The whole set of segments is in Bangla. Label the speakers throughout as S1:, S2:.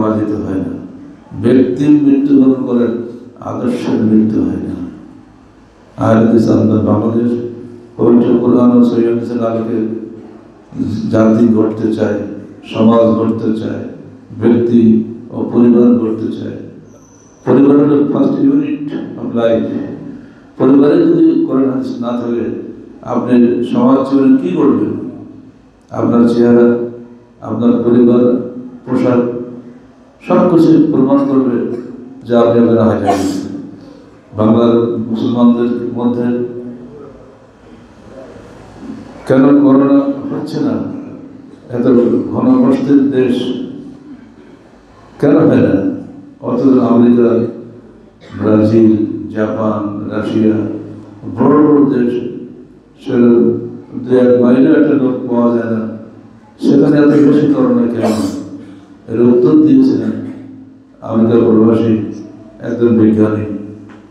S1: পরাজিত হয় না, ব্যক্তির মৃত্যুবরণ করেন, আদর্শের মৃত্যু হয় না। আর আমাদের বাংলাদেশ পবিত্র কোরআন ও সহিহ হাদিসের আলোকে জাতি গড়তে চায়, সমাজ গড়তে চায়, ব্যক্তি ও পরিবার গড়তে চায়। পরিবার হলো ফার্স্ট ইউনিট অফ লাইফ। পরিবারে যদি কোরআন হাদিস না থাকে, আপনি সমাজ জীবনে কী করবেন? আপনার চেহারা, আপনার পরিবার, পোশাক সব কিছু প্রমাণ করবে যে আপনি আপনারা হাজার গেছেন। বাংলার মুসলমানদের মধ্যে কেন করোনা হচ্ছে না? এত ঘনবসতির দেশ কেন হয় না? অথচ আমেরিকা, ব্রাজিল, জাপান, রাশিয়া বড় বড় দেশ, সেটা 2-1 মাইলে একটা লোক পাওয়া যায় না, সেখানে এত বেশি করোনা কেন? এর উত্তর দিয়েছিলেন আমেরিকার প্রবাসী একজন বিজ্ঞানী।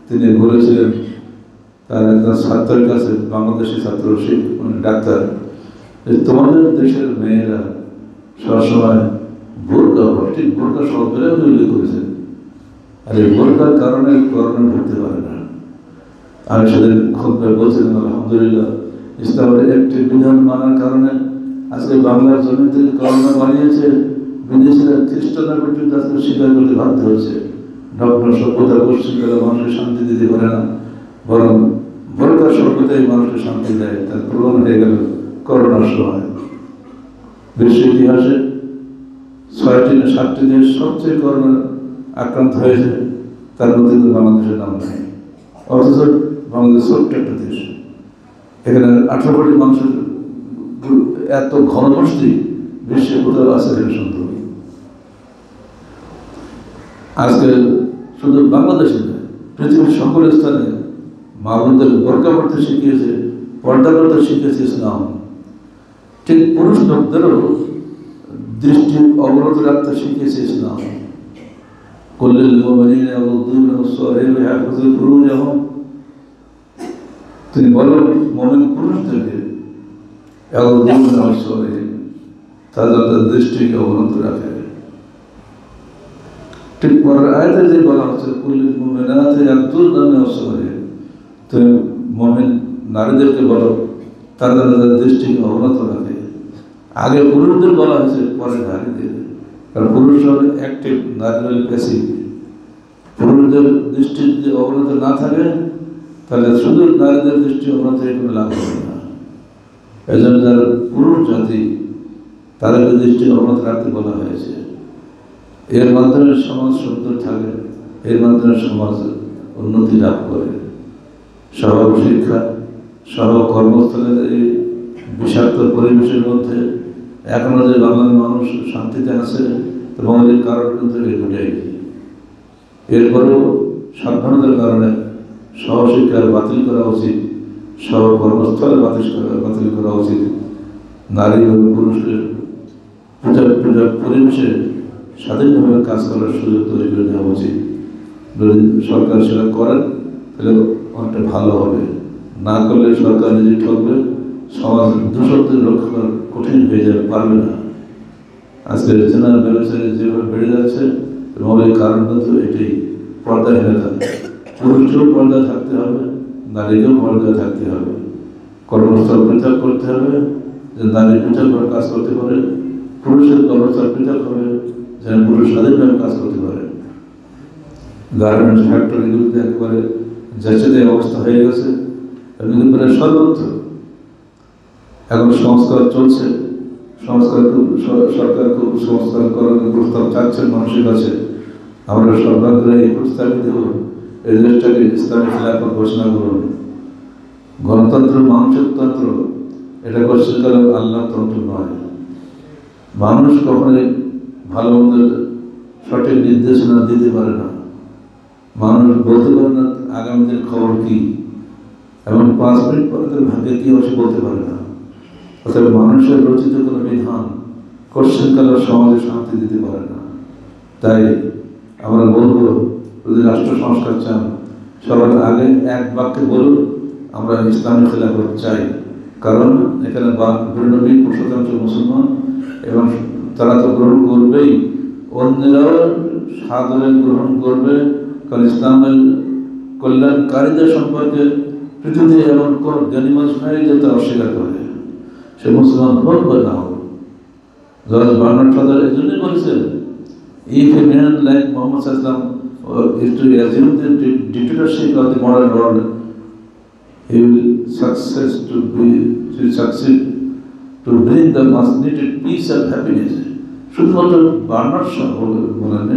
S1: তিনি বলেছিলেন তার একজন ছাত্রের কাছে, বাংলাদেশি ছাত্র, ডাক্তার, যে তোমাদের দেশের মেয়েরা সবসময় বোরকা পরে, ঠিক বোরকা শব্দটা উল্লেখ করেছেন, আর এই বোরকার কারণে করোনা ঢুকতে পারে না। আমি সেদিন খুতবায় বলছিলাম, আলহামদুলিল্লাহ, ইসলামের একটি বিধান মানার কারণে আজকে বাংলার জমি থেকে করোনা বানিয়েছে, বিদেশিরা খ্রিস্টানরা পর্যন্ত আজকে স্বীকার করতে বাধ্য হচ্ছে। ডক্টর সভ্যতা পশ্চিমকালে মানুষকে শান্তি দিতে পারে না, বরং বোরকার সভ্যতাই মানুষকে শান্তি দেয়। তার প্রমাণ হয়ে গেল করোনার সময়। বিশ্ব ইতিহাসে 6টি না 7টি দেশ সবচেয়ে করোনা আক্রান্ত হয়েছে, তার মধ্যে কিন্তু বাংলাদেশের নাম নেই। অথচ বাংলাদেশ ছোট্ট একটা দেশ, এখানে 18 কোটি মানুষের এত ঘনবসতি বিশ্বে কোথাও আছে এটা সন্দেহ। আজকে শুধু বাংলাদেশে নয়, পৃথিবীর সকল স্থানে মা বোনদের বোরকা পড়তে শিখিয়েছে, পর্দা করতে শিখিয়েছে ইসলাম। ঠিক পুরুষ লোকদেরও দৃষ্টি অবরত রাখতে শিখিয়েছে ইসলাম। কুল্লিল মুমিনিনা ইয়াগুদ্দু মিন আবসারিহিম ওয়া ইয়াহফাযু ফুরুজাহুম। তিনি বলেন মুমিন পুরুষদেরকে ইয়াগুদ্দু মিন আবসারিহিম, তাদের দৃষ্টিকে অবরত রাখে। ঠিক পরের আয়াতে যে বলা হচ্ছে কুল্লিল মুমিনাতি ইয়াগুদ্দুনা মিন আবসারিহিম, তো মুমিন নারীদেরকে বলো তারা তাদের দৃষ্টিকে অবনত রাখে। আগে পুরুষদের বলা হয়েছে, পরে নারীদের, কারণ পুরুষ হলে অ্যাক্টিভ, নারী হলে প্যাসিভ। পুরুষদের দৃষ্টি যদি অবনত না থাকে তাহলে শুধু নারীদের দৃষ্টি অবনত কোনো লাভ হবে না। এই জন্য যারা পুরুষ জাতি তাদেরকে দৃষ্টি অবনত রাখতে বলা হয়েছে। এর মাধ্যমে সমাজ সুন্দর থাকে, এর মাধ্যমে সমাজ উন্নতি লাভ করে। স্বভাব শিক্ষা সহ কর্মস্থলের এই বিষাক্ত পরিবেশের মধ্যে এখনো যে বাংলার মানুষ শান্তিতে আছে, এবং এর কারণ কিন্তু এগুলোই। এরপরেও সাবধানতার কারণে সহশিক্ষা বাতিল করা উচিত, সহ কর্মস্থলে বাতিল করা উচিত। নারী এবং পুরুষের পৃথক পরিবেশে স্বাধীনভাবে কাজ করার সুযোগ তৈরি করে দেওয়া উচিত। যদি সরকার সেটা করেন তাহলে অনেকটা ভালো হবে, না করলে সরকার নিজে ঠকবে, সমাজ দূষণকে রক্ষা করা কঠিন হয়ে যাবে, পারবে না। আজকে জেনারেল ব্যবসায়ী যেভাবে বেড়ে যাচ্ছে, মৌলিক কারণ কিন্তু এটাই, পর্দাহীনতা। পুরুষকেও পর্দা থাকতে হবে, নারীকেও পর্দা থাকতে হবে। কর্মস্থল পৃথক করতে হবে, যে নারী পৃথকভাবে কাজ করতে পারে, পুরুষের কর্মস্থল পৃথক হবে যেন পুরুষ স্বাধীনভাবে কাজ করতে পারে। গার্মেন্টস ফ্যাক্টরিগুলোতে একেবারে যাচ্ছে অবস্থা হয়ে গেছে, এমনি প্রায় সর্বত্র। এখন সংস্কার চলছে, সরকার খুব সংস্কার করার প্রস্তাব চাচ্ছেন মানুষের কাছে। আমরা সর্বাগ্রে এই প্রস্তাবই দেব, এই দেশটাকে ইসলামী খিলাফত ঘোষণা করুন। গণতন্ত্র মানুষের তন্ত্র, এটা ঘোষণা করা আল্লাহর তন্ত্র নয়। মানুষ কখনোই ভালো মন্দের সঠিক নির্দেশনা দিতে পারে না। মানুষ বলতে পারে না আগামী দিনের খবর কি, এবং 5 মিনিট পরে তার ভাগ্যে কি অবশ্য বলতে পারে না। অর্থাৎ মানুষের রচিত কোনো বিধান কোশ্চেনকালের সমাজে শান্তি দিতে পারে না। তাই আমরা বলবো, যদি রাষ্ট্র সংস্কার চান, সবার আগে এক বাক্যে বলুন আমরা ইসলামী খিলাফত চাই। কারণ এখানে 92% মুসলমান, এবং তারা তো গ্রহণ করবেই, অন্যরাও সাদরে গ্রহণ করবে। কারণ ইসলামের কল্যাণকারীদের সম্পর্কে পৃথিবীতে এমন কোন জ্ঞানী মানুষ নাই যে তা অস্বীকার করে, সে মুসলমান হোক বা না হোক। জর্জ বার্নার্ড ফাদার এই জন্যই বলেছেন, if a man like Muhammad Sallam is to assume the dictatorship of the modern world, he will succeed to bring the much needed peace and happiness. শুধুমাত্র বার্নার্ড শাহ বলেন,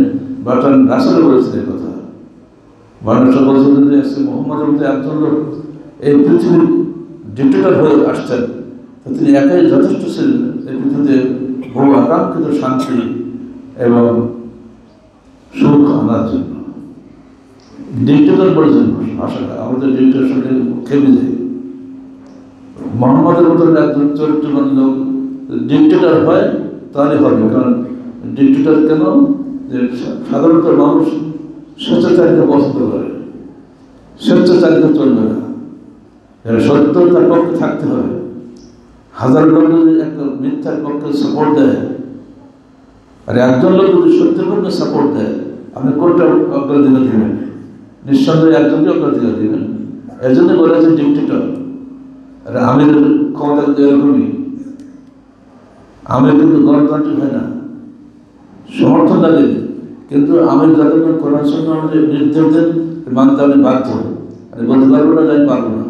S1: বার্টন রাসেল বলেছেন এই কথা। বার্নার্ড শাহ বলেছেন যে মোহাম্মদের মধ্যে একজন লোক এই পৃথিবীর ডিক্টেটর হয়ে আসছেন, তিনি একাই যথেষ্ট ছিলেন এই পৃথিবীতে বহু আকাঙ্ক্ষিত শান্তি এবং সুখ আনার জন্য। ডিক্টেটর বলেছেন ভাষাটা, আমাদের ডিক্টেটর শুনে খেপে যায়। মোহাম্মদের মতো একজন চরিত্রবান লোক ডিক্টেটর হয় তাহলে হবে। কারণ ডিক্টেটর কেন, যে সাধারণত মানুষ স্বেচ্ছাচারিতা পছন্দ করে, স্বেচ্ছাচারিতা চলবে না, সত্য তার পক্ষে থাকতে হবে। হাজার লোক যদি একটা মিথ্যার পক্ষে সাপোর্ট দেয় আর একজন লোক যদি সত্যের পক্ষে সাপোর্ট দেয়, আপনি কোনটা অগ্রাধিকার দিবেন? নিঃসন্দেহে একজনকে অগ্রাধিকার দিবেন। এর জন্য বলে আছে ডিক্টেটর। আর আমির ক্ষমতা কিন্তু এরকমই, আমির কিন্তু গণতান্ত্রিক হয় না, সমর্থন লাগে, কিন্তু আমির যতক্ষণ করার জন্য আমাদের নির্দেশ দেন মানতে আমি বাধ্য। আমি বলতে পারবো না, আমি পারবো না,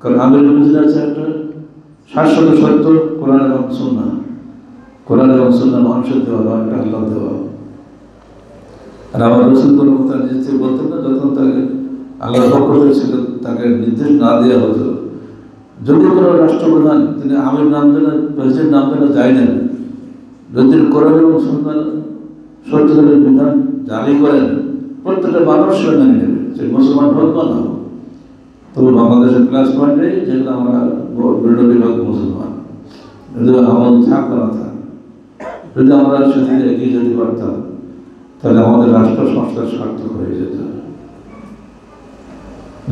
S1: কারণ আমির বুঝে আছে একটা শাশ্বত সত্য, কোরআন এবং সুন্নাহ। কোরআন এবং সুন্নাহ মানুষের দেওয়া নয়, এটা আল্লাহ দেওয়া। আর আমার রসুল কোনো কথা নিজে বলতেন না, যখন তাকে আল্লাহর পক্ষ থেকে ছিল তাকে নির্দেশ না দেওয়া হতো। যদি কোনো রাষ্ট্রপ্রধান তিনি আমির নাম দেন, প্রেসিডেন্ট নাম দেন, যাই নেন, যদি কোরআন এবং সুন্নাহ সত্যিকারের বিধান জারি করেন, প্রত্যেকটা মানুষ মেনে নেবে, সে মুসলমান হোক বা না হোক। তবে বাংলাদেশের প্লাস পয়েন্টে যেগুলো আমরা বিভাগ মুসলমান, যদি আমল থাক না থাক, যদি আমরা সেদিকে এগিয়ে যেতে পারতাম, তাহলে আমাদের রাষ্ট্র সংস্কার সার্থক হয়ে যেত।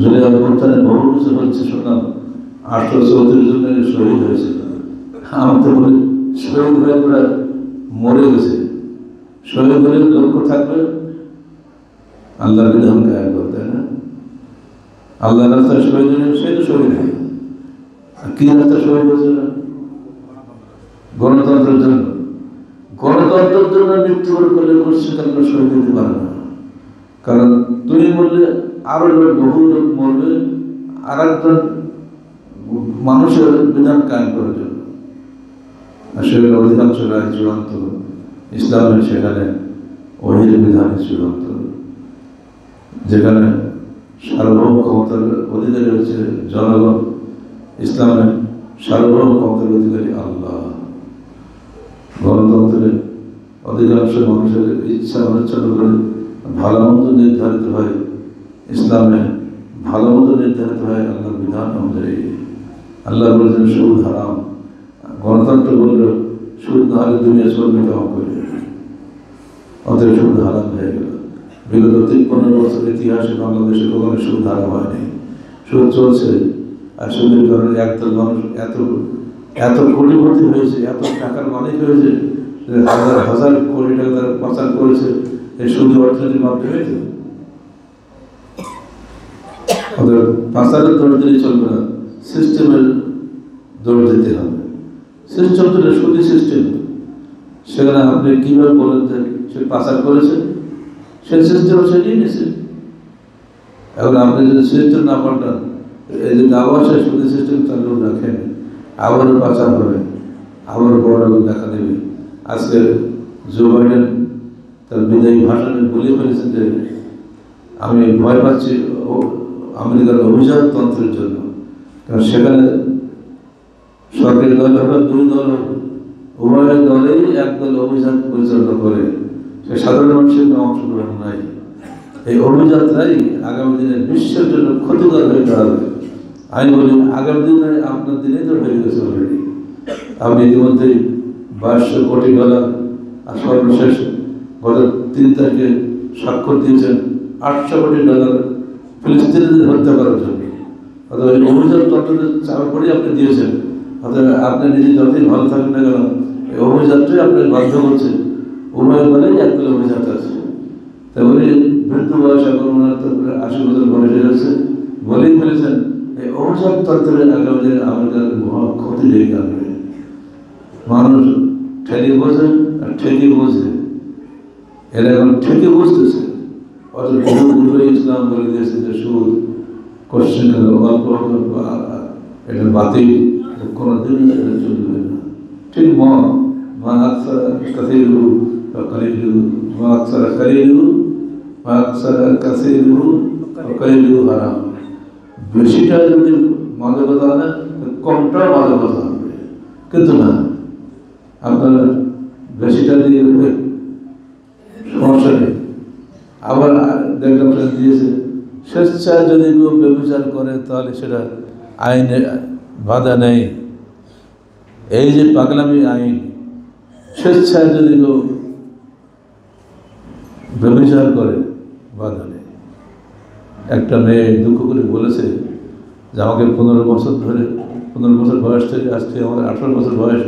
S1: যদি অভ্যুত্থানে বহু কিছু হচ্ছে, শুনলাম 834 জনের শহীদ হয়েছে। আমার তো বলি শহীদ হয়ে ওরা মরে গেছে। শহীদ হলে লক্ষ্য থাকবে আল্লাহর বিধান কায়েম করতে, না আল্লাহ রাস্তায় শহীদ হলে সে তো শহীদ হয়। আর কি রাস্তায় শহীদ হয়েছে? গণতন্ত্রের জন্য। গণতন্ত্রের জন্য মৃত্যুবরণ করলে করছে, তাহলে শহীদ হতে পারে না। কারণ তুমি বললে আরো লোক, বহু লোক মরবে আর একজন মানুষের বিধান কায়েম করার জন্য। আর সেখানে অধিকাংশ রায় চূড়ান্ত, ইসলামের সেখানে ওহির বিধান চূড়ান্ত, যেখানে সার্বভৌম ক্ষমতার অধিকারী হচ্ছে জনগণ, ইসলামের সার্বভৌম ক্ষমতার অধিকারী আল্লাহ। গণতন্ত্রে অধিকাংশ মানুষের ইচ্ছা অনুচ্ছেদ করে ভালো মন্দ নির্ধারিত হয়, ইসলামে ভালো মন্দ নির্ধারিত হয় আল্লাহর বিধান অনুযায়ী। আল্লাহ বলেছেন সুদ হারাম। গণতন্ত্র বলল সুদ না হলে দুনিয়া চলবে কেমন করে, অতএব সুদ হারাম হয়ে গেল। বিগত 53 বছর ইতিহাসে বাংলাদেশে কখনো সুদ হারাম হয়নি, সুদ চলছে। আর সুদের কারণে একদল মানুষ এত কোটিপতি হয়েছে, এত টাকার মালিক হয়েছে, হাজার হাজার কোটি টাকা তারা পাচার করেছে এই সুদ অর্থনীতির মাধ্যমে। অতএব পাচারের দৌড় দিলে চলবে না, সিস্টেমের দৌড় দিতে হবে। সিস্টেম তো সুদী সিস্টেম, সেখানে আপনি কীভাবে বলেন যে সে পাচার করেছে, সেই সিস্টেম সে নিয়ে নিয়েছে। এখন আপনি যদি সিস্টেম না পাল্টান, এই যদি আবার সে সুদী সিস্টেম চালু রাখেন, আবারও পাচার হবে, আবারও বড় দেখা দেবে। আজকে জো বাইডেন তার বিদায়ী ভাষণে বলে ফেলেছেন যে আমি ভয় পাচ্ছি আমেরিকার অভিজাততন্ত্রের জন্য। কারণ সেখানে সরকারি দল হবে, দুই দল হবে, উভয় দলেই একদল অভিযান পরিচালনা করে, সে সাধারণ মানুষের অংশগ্রহণ নাই। এই অভিযাত্রাই আগামী দিনে বিশ্বের জন্য ক্ষতিকর হয়ে দাঁড়াবে। আমি বলি আগামী দিনে আপনার দিনে তো হয়ে গেছে অলরেডি। আপনি ইতিমধ্যেই $2200 কোটি আর সর্বশেষ গত 3 তারিখে স্বাক্ষর দিয়েছেন $800 কোটি ফিলিস্তিনিদের হত্যা করার জন্য। অর্থাৎ ওই অভিযান তন্ত্রের চাপা করেই আপনি দিয়েছেন। অর্থাৎ আপনি নিজে যতই ভালো থাকেন না কেন, এই অভিযাত্রাই আপনার বাধ্য করছে উভয় বলেই 1 কিলোমিটার আছে। তা উনি বৃদ্ধ বয়স, এখন ওনার তো 80 বছর বয়স হয়ে যাচ্ছে, বলেই ফেলেছেন এই অভিশাপ তন্ত্রের আগামী দিনে আমাদের মহা ক্ষতি লেগে যাবে। মানুষ ঠেকে বোঝে আর ঠেকে বোঝে, এরা এখন ঠেকে বুঝতেছে। অত বহু ইসলাম বলে দিয়েছে যে সুদ কোশ্চেন অল্প এটা বাতিল, কোনোদিনই এটা চলবে না। ঠিক মা আকসারা কাসীরুহু ওয়া কালিলুহু, মা আকসারা কালিলুহু মা আকসারা কাসীরুহু ওয়া কালিলুহু হারাম। বেশিটা যদি মাদকতা না, কমটা মাদকতা হবে, কিন্তু না আপনারা বেশিটা দিয়ে সমস্যা নেই। আবার দেখলাম দিয়েছে স্বেচ্ছায় যদি কেউ ব্যভিচার করে তাহলে সেটা আইনে বাধা নেই। এই যে পাগলামি আইন, স্বেচ্ছায় যদি কেউ ব্যভিচার করে বাধা নেই। একটা মেয়ে দুঃখ করে বলেছে যে আমাকে 15 বছর বয়স থেকে আজকে আমাদের 18 বছর বয়স,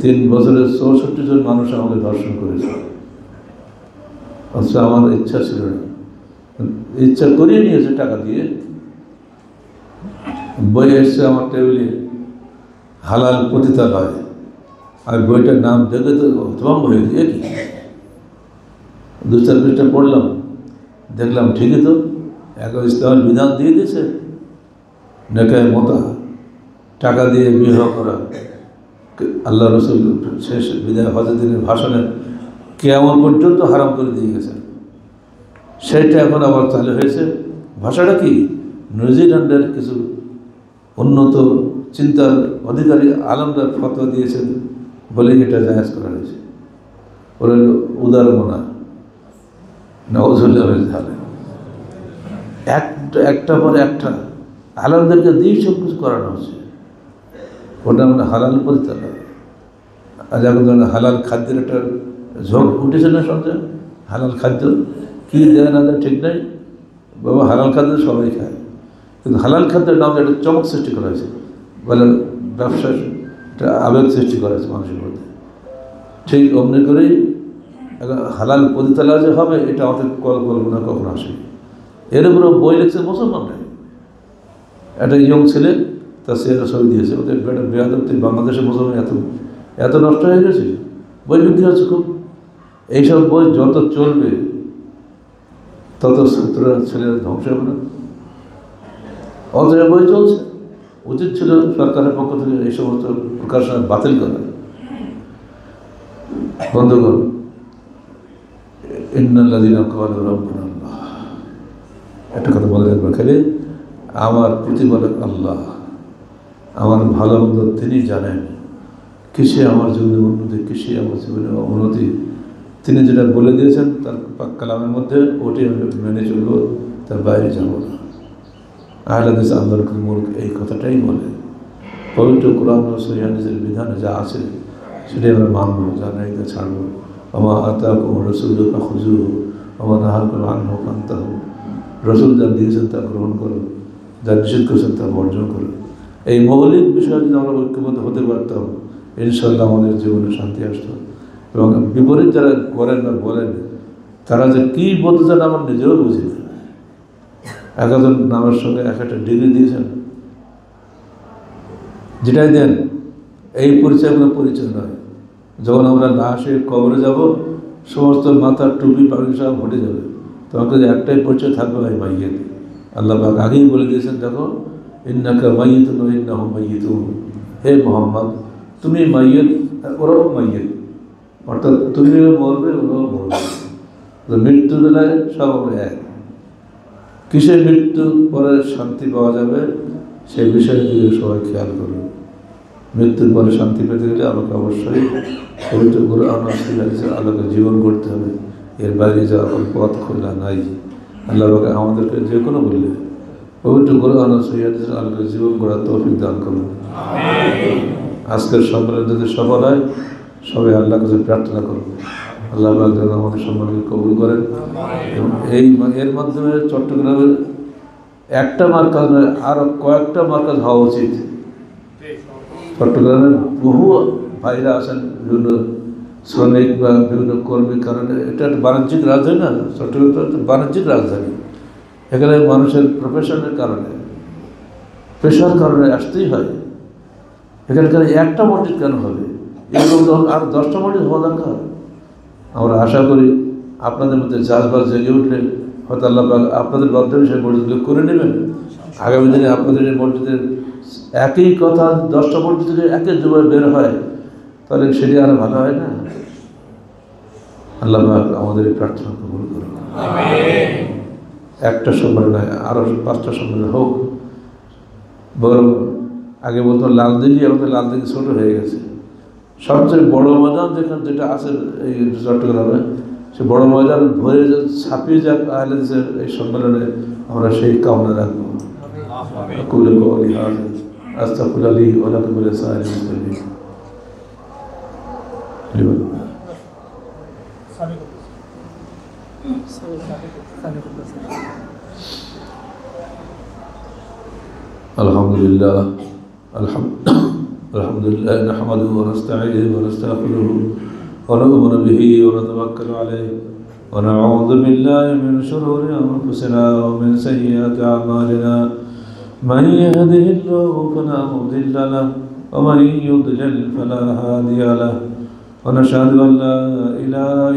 S1: 3 বছরে 64 জন মানুষ আমাকে ধর্ষণ করেছে। অথচ আমার ইচ্ছা ছিল না, ইচ্ছা করিয়ে নিয়েছে টাকা দিয়ে। বই এসছে আমার টেবিলে, হালাল পতিতালয়, আর বইটার নাম দেখে তো হতভম্ব হয়ে গিয়ে কি 2-4 পৃষ্ঠা পড়লাম, দেখলাম ঠিকই তো একবার ইসলামের বিধান দিয়ে দিয়েছে, নেকায় মতা, টাকা দিয়ে বিবাহ করা। আল্লাহ রসুল শেষ বিদায় হজের দিনের ভাষণে কিয়ামত পর্যন্ত হারাম করে দিয়ে গেছেন। সেইটা এখন আবার চালু হয়েছে। ভাষাটা কি? নিউজিল্যান্ডের কিছু উন্নত চিন্তার অধিকারী আলেমরা ফতোয়া দিয়েছেন বলে এটা জায়েজ করা হয়েছে। ওরা উদারমনা নওয়াজুল্লাহ ঝালে একটা পর একটা আলেমদেরকে দিয়ে সব কিছু করানো হচ্ছে। ওটা আমরা হালাল পরিচালনা। আজ এখন হালাল খাদ্যের একটা ঝোঁক উঠেছে না সঞ্চয়। হালাল খাদ্য কী দেয় না দেয় ঠিক নেই বাবা, হালাল খাদ্য সবাই খায়, কিন্তু হালাল খাদ্যের নামে একটা চমক সৃষ্টি করা হয়েছে, বলে ব্যবসার একটা আবেগ সৃষ্টি করা হয়েছে মানুষের মধ্যে। ঠিক অমনি করেই হালাল পরিচালনা যে হবে এটা আমাদের কল্পনা কখনো আসে। এর উপরে বই লিখছে মুসলমান নেই, একটা ইয়ং ছেলে তার চেহারা ছবি দিয়েছে, ওদের একটা বেয়াদব বাংলাদেশের মুসলমান এত নষ্ট হয়ে গেছে, বই বিক্রি হচ্ছে খুব। এইসব বই যত চলবে তত ছাত্ররা ছেলেরা ধ্বংস হবে না। অতএব বই চলছে, উচিত ছিল সরকারের পক্ষ থেকে এই সমস্ত প্রকাশনা বাতিল করা। বন্ধুগণ, ইন্নাল্লাযীনা ক্বালু রাব্বুনা আল্লাহ, একটা কথা বলে রাখবেন খালি, আমার প্রতিপালক আল্লাহ, আমার ভালো মন্দ তিনি জানেন, কিসে আমার জীবনে উন্নতি, কিসে আমার জীবনে অবনতি, তিনি যেটা বলে দিয়েছেন তার কালামের মধ্যে ওটি আমি মেনে চলবো, তার বাইরে যাবো না। আহলে হাদিস আল্লাহর মুলক এই কথাটাই বলে। পবিত্র কোরআন ও সহিহ হাদিসের বিধানে যা আছে সেটাই আমরা মানবো, যা নেই তা ছাড়বো। ওমা আতাকুম রাসূলুহু ফাখুযুহু ওমা নাহাকুম আনহু ফান্তাহু। রসুল যা দিয়েছেন তা গ্রহণ করো, যা নিষেধ করেছেন তা বর্জন করো। এই মৌলিক বিষয়ে যদি আমরা ঐক্যবদ্ধ হতে পারতাম, ইনশাআল্লাহ আমাদের জীবনে শান্তি আসতো। এবং বিপরীত যারা করেন না বলেন, তারা যে কী বলতে চান আমার নিজেও বুঝি না। একজন নামের সঙ্গে একটা ডিগ্রি দিয়েছেন, যেটাই দেন এই পরিচয় কোনো পরিচয় নয়। যখন আমরা লাশে কবরে যাব, সমস্ত মাথার টুপি পাগড়ি সব ঘটে যাবে, তোমাকে একটাই পরিচয় থাকবে, ভাই মাইয়েত। আল্লাহ পাক আগেই বলে দিয়েছেন, দেখো ইন্নাকা মাইয়িতুন ওয়া ইন্নাহুম মাইয়িতুন, হে মুহাম্মদ তুমি মাইয়েত ওরাও মাইয়েত, অর্থাৎ তুমিও মরবে ওরাও মরবে। মৃত্যুর বেলায় সব আমরা এক। কিসের মৃত্যু পরে শান্তি পাওয়া যাবে সেই বিষয়ে দিকে সবাই খেয়াল করবে। মৃত্যুর পরে শান্তি পেতে গেলে আমাকে অবশ্যই পবিত্র কোরআন ও সহিহ হাদিসের আলোকে জীবন করতে হবে। এর বাইরে যাওয়ার কোনো পথ খোলা নাই। আল্লাহ পাক আমাদেরকে যে কোনো বললে পবিত্র কোরআন ও সহিহ হাদিসের আলোকে জীবন করার তৌফিক দান করুন। আজকের সম্মেলন যদি সফল হয়, সবাই আল্লাহর কাছে প্রার্থনা করুন আল্লাহ পাক যেন আমাদের সম্মেলনকে কবুল করেন। এবং এর মাধ্যমে চট্টগ্রামের একটা মার্কাজ নয়, আরও কয়েকটা মার্কাজ হওয়া উচিত। চট্টগ্রামের বহু ভাইরা আছেন বিভিন্ন শ্রমিক বা বিভিন্ন কর্মীর কারণে এটা একটা বাণিজ্যিক রাজধানী না, চট্টগ্রাম তো বাণিজ্যিক রাজধানী। এখানে মানুষের প্রফেশনের কারণে, পেশার কারণে আসতেই হয়। এখানকার একটা মসজিদ কেন হবে? এরকম যখন আর 10টা মসজিদ হওয়া দরকার। আমরা আশা করি আপনাদের মধ্যে চাষবাস জেগে উঠলে হয়তো আল্লাহ পাক আপনাদের মাধ্যমে সেই মসজিদগুলো করে নেবেন। আগামী দিনে আপনাদের এই মসজিদের একই কথা 10টা মসজিদ থেকে একই যুগে বের হয়, তাহলে সেটি আরো ভালো হয় না? আল্লাহ পাক আমাদের এই প্রার্থনা কবুল করুন। একটা সম্মেলন নয়, আরো 5টা সম্মেলন হোক। বরং আগে বলতো লালদিঘি, আমাদের লালদিঘি ছোট হয়ে গেছে। সবচেয়ে বড় ময়দান যেটা আছে এই চট্টগ্রামে, সে বড় ময়দান ভরে ছাপিয়ে যাক আহলে হাদিসের এই সম্মেলনে, আমরা সেই কামনা রাখবো। أقول قولي هذا أستغفر لي ولكم ولسائر المسلمين. الحمد لله نحمده ونستعينه ونستغفره ونؤمن به ونتوكل عليه ونعوذ بالله من شرور أنفسنا ومن سيئات أعمالنا. من يهده الله فلا مضل له ومن يضلل فلا هادي له. ونشهد أن لا إله